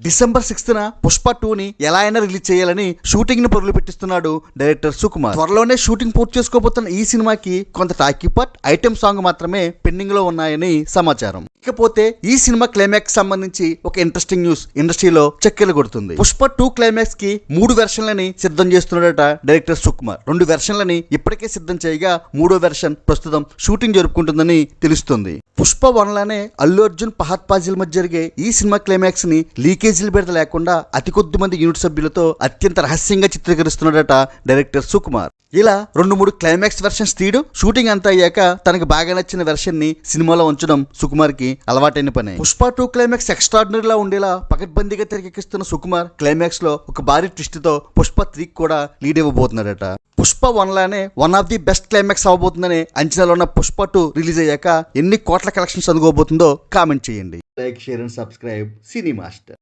December 6న Pushpa 2ని ఎలా అయినా రిలీజ్ చేయాలని షూటింగ్ ను పరుగులు పెట్టిస్తున్నాడు డైరెక్టర్ సుకుమార్. త్వరలోనే షూటింగ్ పూర్తి చేసుకోబోతున్న ఈ సినిమాకి కొంత టాకీ పార్ట్, ఐటెం సాంగ్ మాత్రమే పెండింగ్ లో ఉన్నాయని సమాచారం. ఇకపోతే ఈ సినిమా క్లైమాక్స్ సంబంధించి ఒక ఇంట్రెస్టింగ్ న్యూస్ ఇండస్ట్రీలో చక్కెలు కొడుతుంది. పుష్ప 2 క్లైమాక్స్ కి 3 వెర్షన్లని సిద్ధం చేస్తున్నాడట డైరెక్టర్ సుకుమార్. 2 వెర్షన్లని ఇప్పటికే సిద్ధం చేయగా 3వ వెర్షన్ ప్రస్తుతం షూటింగ్ జరుపుకుంటుందని తెలుస్తుంది. పుష్ప 1 లోనే అల్లు అర్జున్, ఫహద్ ఫాజిల్ మధ్య జరిగే ఈ సినిమా క్లైమాక్స్ ని లీకేజీలు బెడత లేకుండా అతి కొద్ది మంది యూనిట్ సభ్యులతో అత్యంత రహస్యంగా చిత్రీకరిస్తున్నాడట డైరెక్టర్ సుకుమార్. ఇలా 2-3 క్లైమాక్స్ వెర్షన్స్ తీయడం, షూటింగ్ అంతా అయ్యాక తనకు బాగా నచ్చిన వెర్షన్ ని సినిమాలో ఉంచడం సుకుమార్ కి అలవాటైన పనే. పుష్ప 2 క్లైమాక్స్ ఎక్స్ట్రాడినరీలా ఉండేలా పకడ్బందీగా తెరకెక్కిస్తున్న సుకుమార్ క్లైమాక్స్ లో ఒక భారీ ట్విస్ట్ తో పుష్ప 3 కూడా లీడ్ ఇవ్వబోతున్నాడట. పుష్ప 1 లానే one of the best climax అవ్వబోతుందని అంచనాలో ఉన్న పుష్ప 2 రిలీజ్ అయ్యాక ఎన్ని కోట్ల కలెక్షన్స్ అందుకోబోతుందో కామెంట్ చేయండి. Like, share and subscribe cine master.